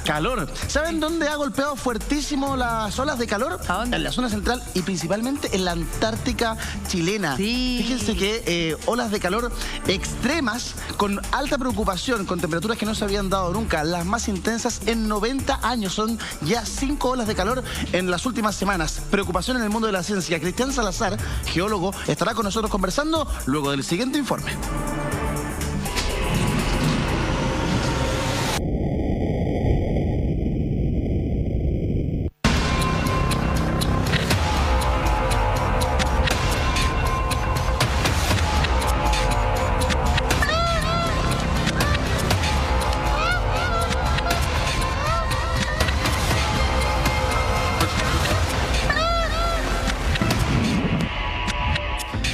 Calor. ¿Saben dónde ha golpeado fuertísimo las olas de calor? En la zona central y principalmente en la Antártica chilena. Sí. Fíjense que olas de calor extremas con alta preocupación, con temperaturas que no se habían dado nunca, las más intensas en 90 años. Son ya 5 olas de calor en las últimas semanas. Preocupación en el mundo de la ciencia. Cristian Salazar, geólogo, estará con nosotros conversando luego del siguiente informe.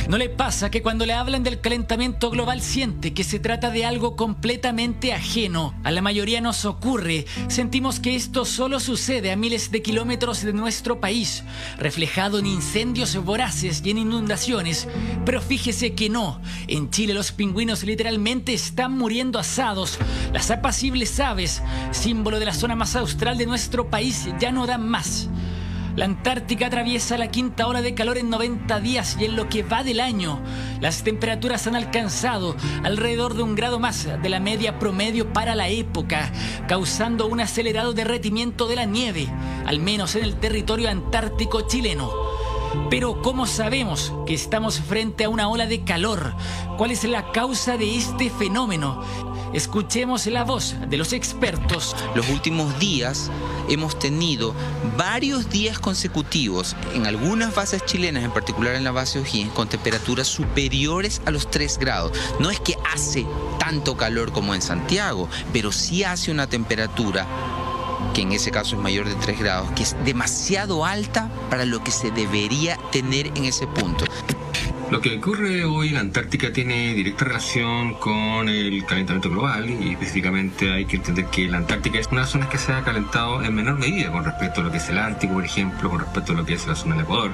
¿No le pasa que cuando le hablan del calentamiento global siente que se trata de algo completamente ajeno? A la mayoría nos ocurre. Sentimos que esto solo sucede a miles de kilómetros de nuestro país, reflejado en incendios voraces y en inundaciones. Pero fíjese que no. En Chile los pingüinos literalmente están muriendo asados. Las apacibles aves, símbolo de la zona más austral de nuestro país, ya no dan más. La Antártica atraviesa la quinta ola de calor en 90 días y en lo que va del año, las temperaturas han alcanzado alrededor de 1 grado más de la media promedio para la época, causando un acelerado derretimiento de la nieve, al menos en el territorio antártico chileno. Pero ¿cómo sabemos que estamos frente a una ola de calor? ¿Cuál es la causa de este fenómeno? Escuchemos la voz de los expertos. Los últimos días hemos tenido varios días consecutivos en algunas bases chilenas, en particular en la base O'Higgins, con temperaturas superiores a los 3 grados. No es que hace tanto calor como en Santiago, pero sí hace una temperatura que en ese caso es mayor de 3 grados, que es demasiado alta para lo que se debería tener en ese punto. Lo que ocurre hoy en la Antártica tiene directa relación con el calentamiento global y específicamente hay que entender que la Antártica es una zona que se ha calentado en menor medida con respecto a lo que es el Ártico, por ejemplo, con respecto a lo que es la zona del Ecuador.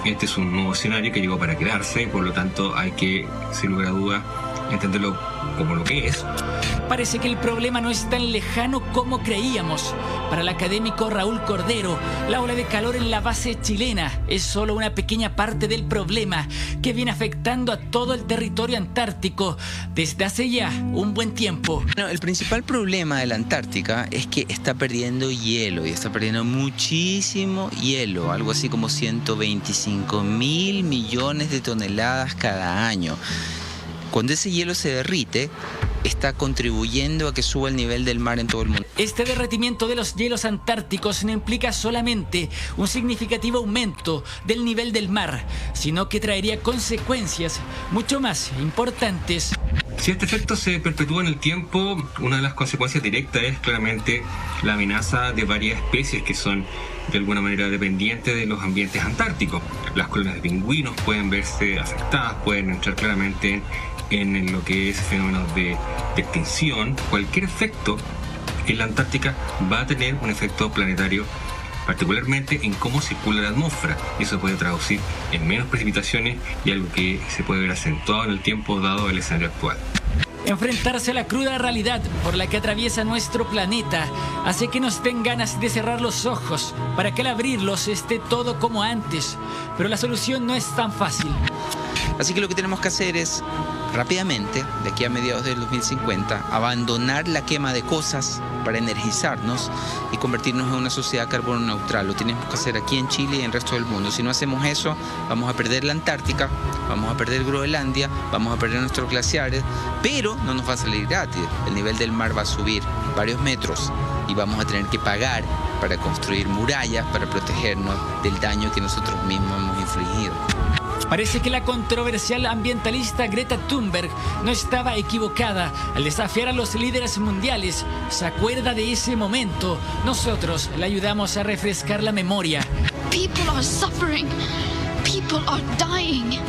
Este es un nuevo escenario que llegó para quedarse, por lo tanto hay que, sin lugar a duda, entenderlo como lo que es. Parece que el problema no es tan lejano como creíamos. Para el académico Raúl Cordero, la ola de calor en la base chilena es solo una pequeña parte del problema que viene afectando a todo el territorio antártico desde hace ya un buen tiempo. Bueno, el principal problema de la Antártica es que está perdiendo hielo y está perdiendo muchísimo hielo, algo así como 125.000 millones de toneladas cada año. Cuando ese hielo se derrite, está contribuyendo a que suba el nivel del mar en todo el mundo. Este derretimiento de los hielos antárticos no implica solamente un significativo aumento del nivel del mar, sino que traería consecuencias mucho más importantes. Si este efecto se perpetúa en el tiempo, una de las consecuencias directas es claramente la amenaza de varias especies que son de alguna manera dependientes de los ambientes antárticos. Las colonias de pingüinos pueden verse afectadas, pueden entrar claramente en lo que es fenómenos de extinción. Cualquier efecto en la Antártica va a tener un efecto planetario, particularmente en cómo circula la atmósfera. Y eso puede traducir en menos precipitaciones y algo que se puede ver acentuado en el tiempo dado el escenario actual. Enfrentarse a la cruda realidad por la que atraviesa nuestro planeta hace que nos den ganas de cerrar los ojos para que al abrirlos esté todo como antes. Pero la solución no es tan fácil. Así que lo que tenemos que hacer es, rápidamente, de aquí a mediados del 2050, abandonar la quema de cosas para energizarnos y convertirnos en una sociedad carbono neutral. Lo tenemos que hacer aquí en Chile y en el resto del mundo. Si no hacemos eso, vamos a perder la Antártica, vamos a perder Groenlandia, vamos a perder nuestros glaciares, pero no nos va a salir gratis. El nivel del mar va a subir varios metros y vamos a tener que pagar para construir murallas para protegernos del daño que nosotros mismos hemos infligido. Parece que la controversial ambientalista Greta Thunberg no estaba equivocada al desafiar a los líderes mundiales. ¿Se acuerda de ese momento? Nosotros le ayudamos a refrescar la memoria. People are suffering. People are dying.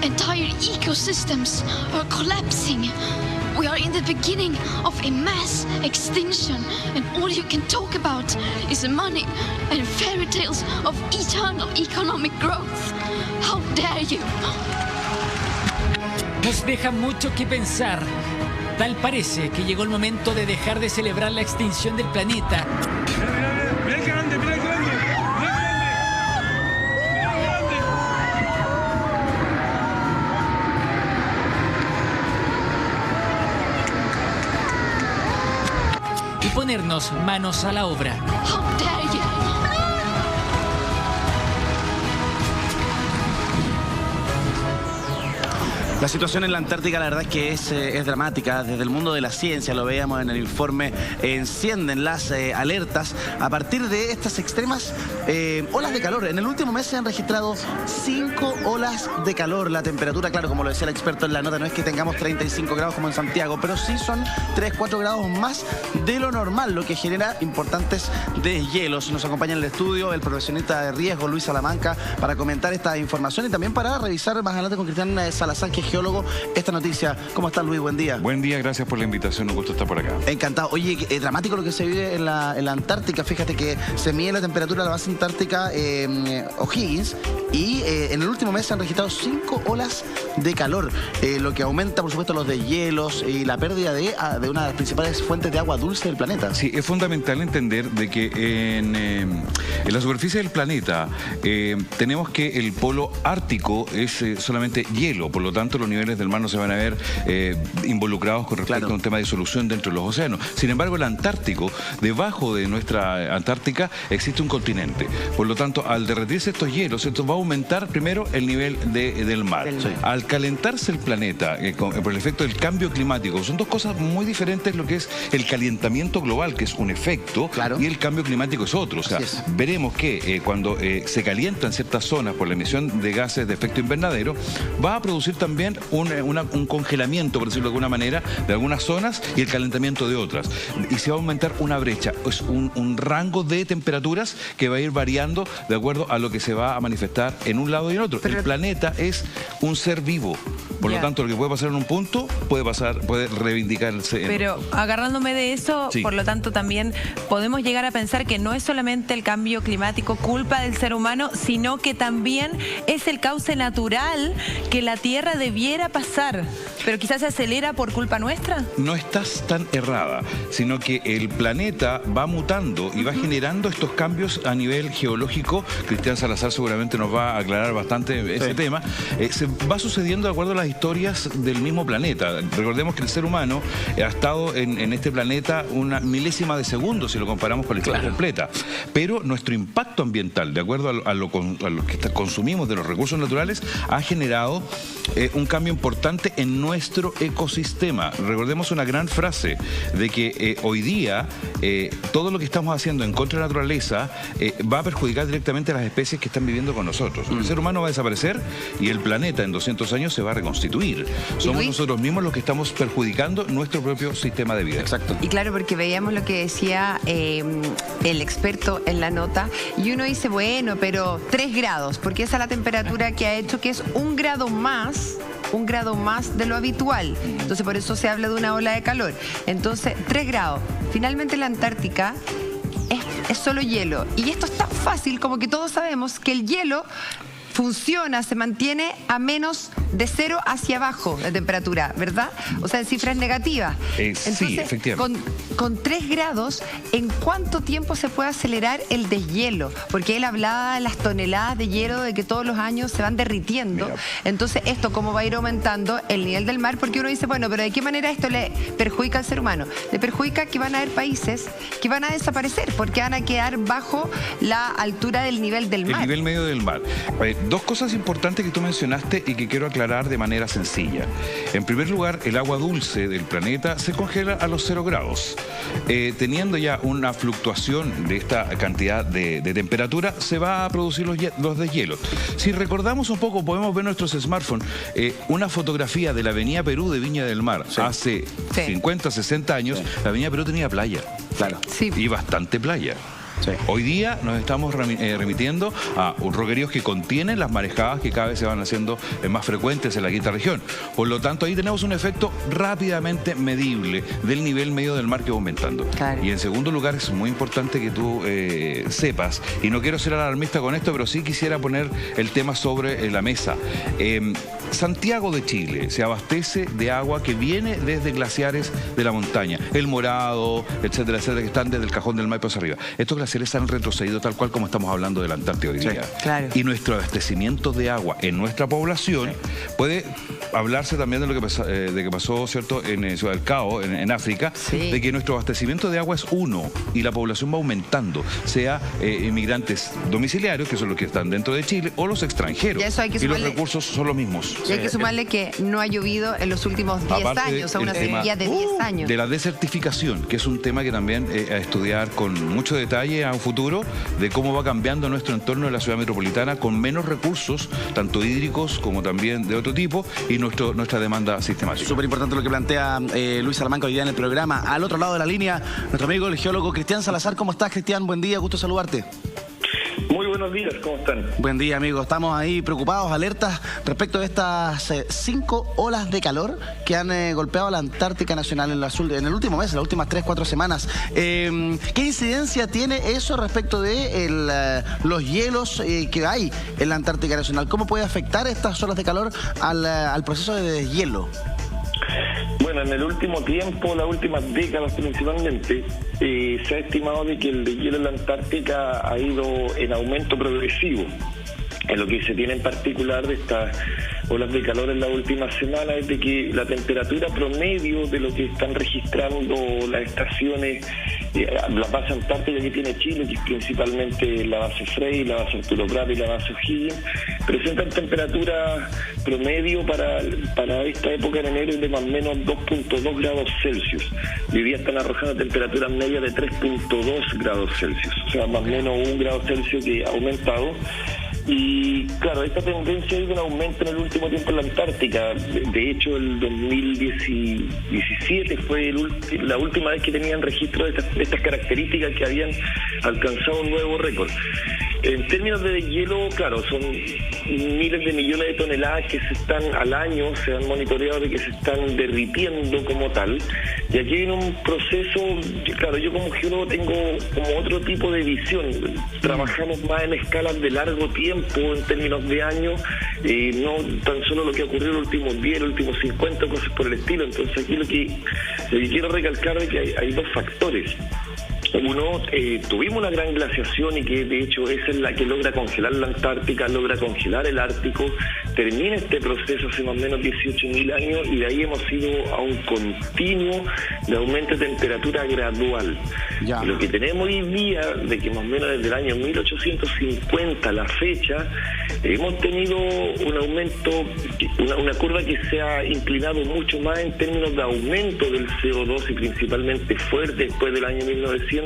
Entire ecosystems are collapsing. We are in the beginning of a mass extinction, and all you can talk about is money and fairy tales of eternal economic growth. How dare you? Nos deja mucho que pensar. Tal parece que llegó el momento de dejar de celebrar la extinción del planeta. Mira el grande, mira el grande, mira el grande. Y ponernos manos a la obra. How dare you! La situación en la Antártica, la verdad es que es dramática. Desde el mundo de la ciencia, lo veíamos en el informe, encienden las alertas a partir de estas extremas olas de calor. En el último mes se han registrado 5 olas de calor. La temperatura, claro, como lo decía el experto en la nota, no es que tengamos 35 grados como en Santiago, pero sí son 3-4 grados más de lo normal, lo que genera importantes deshielos. Nos acompaña en el estudio el profesionista de riesgo, Luis Salamanca, para comentar esta información y también para revisar más adelante con Cristian Salazar, que es geólogo, esta noticia. ¿Cómo estás, Luis? Buen día. Buen día, gracias por la invitación, un gusto estar por acá. Encantado. Oye, dramático lo que se vive en la Antártica. Fíjate que se mide la temperatura de la base antártica O'Higgins y en el último mes se han registrado 5 olas de calor, lo que aumenta, por supuesto, los deshielos y la pérdida de una de las principales fuentes de agua dulce del planeta. Sí, es fundamental entender de que en la superficie del planeta tenemos que el polo ártico es solamente hielo, por lo tanto los niveles del mar no se van a ver involucrados con respecto a un tema de disolución dentro de los océanos. Sin embargo, el Antártico, debajo de nuestra Antártica, existe un continente. Por lo tanto, al derretirse estos hielos, esto va a aumentar primero el nivel del mar. Sí. Al calentarse el planeta, por el efecto del cambio climático, son dos cosas muy diferentes, lo que es el calentamiento global, que es un efecto, y el cambio climático es otro. O sea, veremos que cuando se calientan ciertas zonas por la emisión de gases de efecto invernadero, va a producir también un congelamiento, por decirlo de alguna manera, de algunas zonas y el calentamiento de otras. Y se va a aumentar una brecha, es un rango de temperaturas que va a ir variando de acuerdo a lo que se va a manifestar en un lado y en otro. Pero el planeta es un ser vivo. Por lo tanto, lo que puede pasar en un punto puede reivindicarse. Pero agarrándome de eso, por lo tanto, también podemos llegar a pensar que no es solamente el cambio climático culpa del ser humano, sino que también es el cauce natural que la Tierra debiera pasar, pero quizás se acelera por culpa nuestra. No estás tan errada, sino que el planeta va mutando y va generando estos cambios a nivel geológico. Cristian Salazar seguramente nos va a aclarar bastante ese tema. Se va sucediendo de acuerdo a las historias del mismo planeta. Recordemos que el ser humano ha estado en este planeta una milésima de segundo si lo comparamos con la historia completa. Pero nuestro impacto ambiental, de acuerdo a lo que consumimos de los recursos naturales, ha generado un cambio importante en nuestro ecosistema. Recordemos una gran frase de que hoy día todo lo que estamos haciendo en contra de la naturaleza va a perjudicar directamente a las especies que están viviendo con nosotros. El ser humano va a desaparecer y el planeta en 200 años se va a reconstruir. Somos nosotros mismos los que estamos perjudicando nuestro propio sistema de vida. Exacto. Y claro, porque veíamos lo que decía el experto en la nota y uno dice, bueno, pero 3 grados, porque esa es la temperatura que ha hecho que es 1 grado más de lo habitual. Entonces por eso se habla de una ola de calor. Entonces 3 grados. Finalmente la Antártica es solo hielo. Y esto es tan fácil como que todos sabemos que el hielo funciona, se mantiene a menos de 0 hacia abajo de temperatura, ¿verdad? O sea, en cifras negativas. Entonces, sí, efectivamente. Con 3 grados, ¿en cuánto tiempo se puede acelerar el deshielo? Porque él hablaba de las toneladas de hielo de que todos los años se van derritiendo. Mira. Entonces, ¿esto cómo va a ir aumentando el nivel del mar? Porque uno dice, bueno, pero ¿de qué manera esto le perjudica al ser humano? Le perjudica que van a haber países que van a desaparecer porque van a quedar bajo la altura del nivel del mar. El nivel medio del mar. Dos cosas importantes que tú mencionaste y que quiero aclarar de manera sencilla. En primer lugar, el agua dulce del planeta se congela a los 0 grados. Teniendo ya una fluctuación de esta cantidad de temperatura, se va a producir los deshielos. Si recordamos un poco, podemos ver en nuestros smartphones una fotografía de la Avenida Perú de Viña del Mar. Hace 50, 60 años, la Avenida Perú tenía playa. Claro. Y bastante playa. Sí. Hoy día nos estamos remitiendo a roqueríos que contienen las marejadas que cada vez se van haciendo más frecuentes en la quinta región. Por lo tanto, ahí tenemos un efecto rápidamente medible del nivel medio del mar que va aumentando. Claro. Y en segundo lugar, es muy importante que tú sepas, y no quiero ser alarmista con esto, pero sí quisiera poner el tema sobre la mesa. Santiago de Chile se abastece de agua que viene desde glaciares de la montaña, el Morado, etcétera, etcétera, que están desde el Cajón del Maipo hacia arriba. Estos glaciares han retrocedido tal cual como estamos hablando de la Antártida hoy día. Claro. Y nuestro abastecimiento de agua en nuestra población puede hablarse también de lo que pasó, ¿cierto?, en Ciudad del Cabo, en África, de que nuestro abastecimiento de agua es uno y la población va aumentando, sea inmigrantes domiciliarios, que son los que están dentro de Chile, o los extranjeros. Y los recursos son los mismos. Y hay que sumarle que no ha llovido en los últimos 10 años, o sea, una sequía de 10 años. De la desertificación, que es un tema que también a estudiar con mucho detalle a un futuro, de cómo va cambiando nuestro entorno de la ciudad metropolitana con menos recursos, tanto hídricos como también de otro tipo, y nuestra demanda sistemática. Súper importante lo que plantea Luis Salamanca hoy día en el programa. Al otro lado de la línea, nuestro amigo el geólogo Cristian Salazar. ¿Cómo estás, Cristian? Buen día, gusto saludarte. Muy buenos días, ¿cómo están? Buen día, amigo. Estamos ahí preocupados, alertas respecto de estas 5 olas de calor que han golpeado a la Antártica Nacional en el último mes, en las últimas 3-4 semanas. ¿Qué incidencia tiene eso respecto de los hielos que hay en la Antártica Nacional? ¿Cómo puede afectar estas olas de calor al proceso de deshielo? Bueno, en el último tiempo, las últimas décadas principalmente, se ha estimado de que el deshielo en la Antártica ha ido en aumento progresivo. En lo que se tiene en particular de estas olas de calor en la última semana es de que la temperatura promedio de lo que están registrando las estaciones, la base antártica que tiene Chile, que es principalmente la base Frey, la base Arturo Prat y la base O'Higgins, presentan temperatura promedio para esta época en enero de más o menos 2.2 grados Celsius. Hoy día están arrojando temperaturas medias de 3.2 grados Celsius, o sea, más o menos 1 grado Celsius que ha aumentado. Y claro, esta tendencia ha ido en aumento en el último tiempo en la Antártica. De hecho, el 2017 fue la última vez que tenían registro de estas características, que habían alcanzado un nuevo récord. En términos de deshielo, claro, son miles de millones de toneladas que al año se han monitoreado de que se están derritiendo como tal. Y aquí viene un proceso, claro, yo como geólogo tengo como otro tipo de visión. Trabajamos más en escalas de largo tiempo, en términos de años, no tan solo lo que ha ocurrido en los últimos 10, los últimos 50, cosas por el estilo. Entonces aquí lo que quiero recalcar es que hay dos factores. Uno, tuvimos una gran glaciación y que de hecho esa es la que logra congelar la Antártica, logra congelar el Ártico. Termina este proceso hace más o menos 18.000 años y de ahí hemos ido a un continuo de aumento de temperatura gradual. Y lo que tenemos hoy día, de que más o menos desde el año 1850 a la fecha, hemos tenido un aumento, una curva que se ha inclinado mucho más en términos de aumento del CO2 y principalmente fuerte después del año 1900,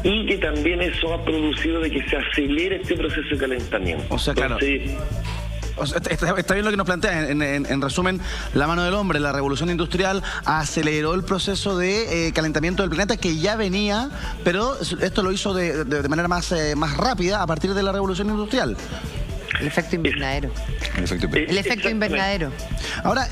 y que también eso ha producido de que se acelere este proceso de calentamiento. O sea, claro. Está bien lo que nos plantea. En resumen, la mano del hombre, la revolución industrial aceleró el proceso de calentamiento del planeta, que ya venía, pero esto lo hizo de manera más rápida a partir de la revolución industrial. El efecto invernadero. El efecto invernadero. Ahora,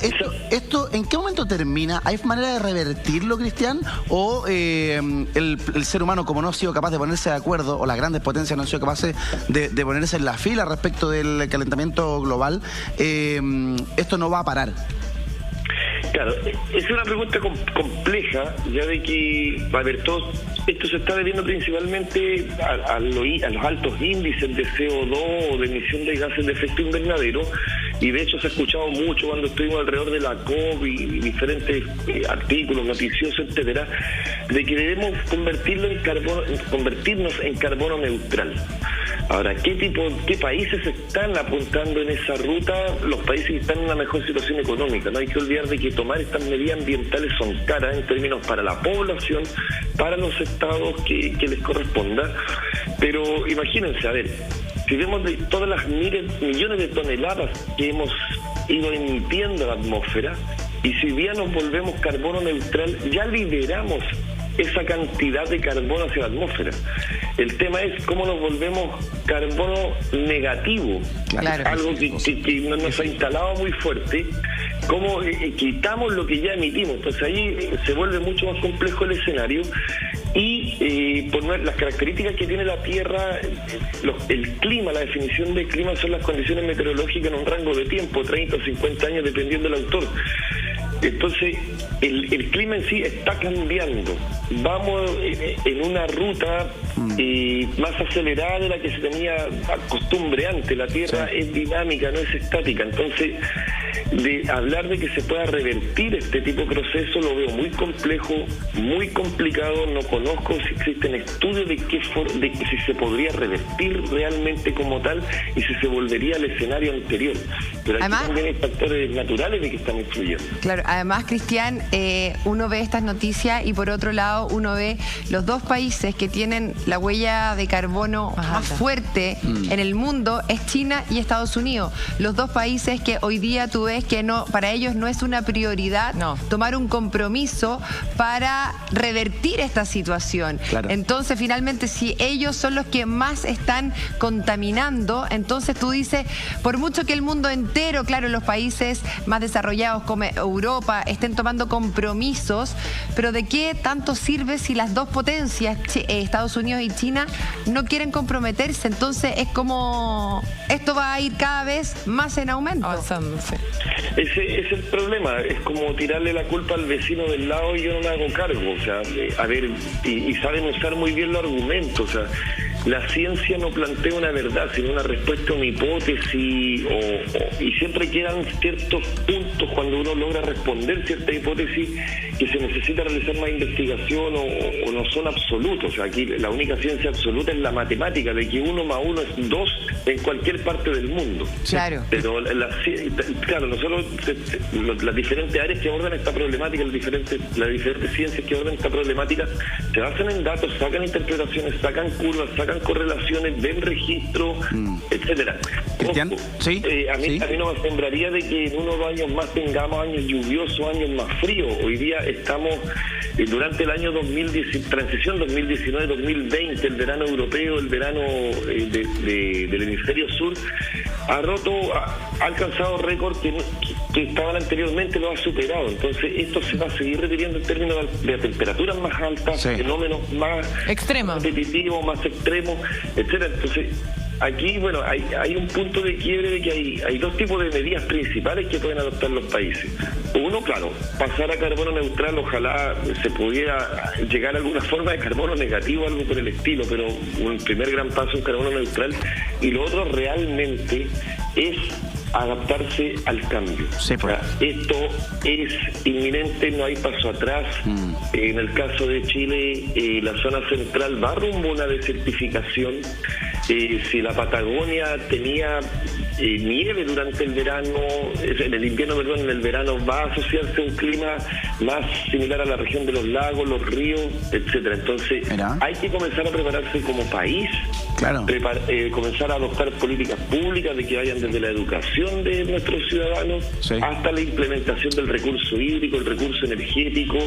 ¿esto en qué momento termina? ¿Hay manera de revertirlo, Cristian? ¿O el ser humano, como no ha sido capaz de ponerse de acuerdo, o las grandes potencias no han sido capaces de ponerse en la fila respecto del calentamiento global, esto no va a parar? Claro, es una pregunta compleja, ya de que, a ver, todo esto se está debiendo principalmente a los altos índices de CO2 o de emisión de gases de efecto invernadero, y de hecho se ha escuchado mucho cuando estuvimos alrededor de la COP y diferentes artículos noticiosos, etcétera, de que debemos convertirnos en carbono neutral. Ahora, ¿qué países están apuntando en esa ruta? Los países que están en una mejor situación económica. No hay que olvidar de que tomar estas medidas ambientales son caras en términos para la población, para los estados que les corresponda. Pero imagínense, a ver, si vemos de todas las millones de toneladas que hemos ido emitiendo a la atmósfera, y si ya nos volvemos carbono neutral, ya liberamos esa cantidad de carbono hacia la atmósfera. El tema es cómo nos volvemos carbono negativo, claro. Algo que nos ha instalado muy fuerte, cómo quitamos lo que ya emitimos. Entonces ahí se vuelve mucho más complejo el escenario y por las características que tiene la Tierra, el clima, la definición de clima son las condiciones meteorológicas en un rango de tiempo, 30 o 50 años dependiendo del autor. Entonces, el clima en sí está cambiando. Vamos en una ruta más acelerada de la que se tenía costumbre antes. La Tierra es dinámica, no es estática. Entonces, de hablar de que se pueda revertir este tipo de proceso lo veo muy complejo, muy complicado. No conozco si existen estudios de si se podría revertir realmente como tal y si se volvería al escenario anterior. Pero aquí también hay factores naturales de que están influyendo. Claro, además, Cristian, uno ve estas noticias y por otro lado uno ve los dos países que tienen la huella de carbono más fuerte en el mundo, es China y Estados Unidos. Los dos países que hoy día tú ves que no, para ellos no es una prioridad tomar un compromiso para revertir esta situación. Claro. Entonces, finalmente, si ellos son los que más están contaminando, entonces tú dices, por mucho que el mundo entero, claro, los países más desarrollados como Europa estén tomando compromisos, pero ¿de qué tanto sirve si las dos potencias, Estados Unidos y China, no quieren comprometerse? Entonces es como, esto va a ir cada vez más en aumento. Ese es el problema, es como tirarle la culpa al vecino del lado y yo no me hago cargo. O sea, a ver, y saben usar muy bien los argumentos. O sea, la ciencia no plantea una verdad, sino una respuesta a una hipótesis, y siempre quedan ciertos puntos cuando uno logra responder cierta hipótesis que se necesita realizar más investigación o no son absolutos. O sea, aquí la única ciencia absoluta es la matemática, de que 1 más 1 es 2 en cualquier parte del mundo. Claro. Pero claro, nosotros, las diferentes áreas que abordan esta problemática, las diferentes ciencias que abordan esta problemática, se basan en datos, sacan interpretaciones, sacan curvas, sacan correlaciones, ven registros, etcétera. Cristian, ¿sí? A mí no me asombraría de que en 1 o 2 años más tengamos años lluviosos, años más fríos. Hoy día estamos durante el año transición 2019-2020, el verano europeo, el verano del hemisferio sur, ha alcanzado récords que estaban anteriormente, lo ha superado. Entonces esto se va a seguir repitiendo en términos de temperaturas más altas, fenómenos más extremos, repetitivos, más extremos, etcétera. Entonces aquí, bueno, hay un punto de quiebre de que hay dos tipos de medidas principales que pueden adoptar los países. Uno, claro, pasar a carbono neutral, ojalá se pudiera llegar a alguna forma de carbono negativo, algo por el estilo, pero un primer gran paso en carbono neutral. Y lo otro realmente es adaptarse al cambio. Sí, pues. O sea, esto es inminente, no hay paso atrás. En el caso de Chile, la zona central va rumbo a una desertificación. Si la Patagonia tenía nieve durante el verano, en el invierno, perdón, en el verano va a asociarse a un clima más similar a la región de los lagos, los ríos, etcétera. Entonces, hay que comenzar a prepararse como país, comenzar a adoptar políticas públicas de que vayan desde la educación de nuestros ciudadanos hasta la implementación del recurso hídrico, el recurso energético,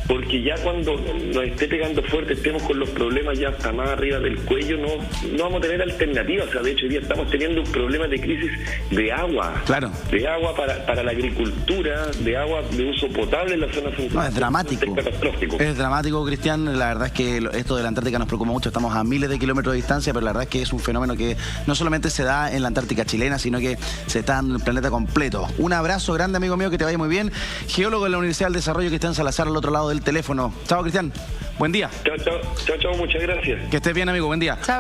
porque ya cuando nos esté pegando fuerte, estemos con los problemas ya hasta más arriba del cuello, no vamos a tener alternativas. O sea, de hecho, hoy día estamos teniendo un problema de crisis de agua, de agua para la agricultura, de agua de uso potable en la zona central. No, es dramático. Es catastrófico. Es dramático, Cristian. La verdad es que esto de la Antártica nos preocupa mucho. Estamos a miles de kilómetros de distancia, pero la verdad es que es un fenómeno que no solamente se da en la Antártica chilena, sino que se está en el planeta completo. Un abrazo grande, amigo mío, que te vaya muy bien. Geólogo de la Universidad del Desarrollo, Cristian Salazar, al otro lado del teléfono. Chao, Cristian. Buen día. Chao, muchas gracias. Que estés bien, amigo. Buen día. Chao.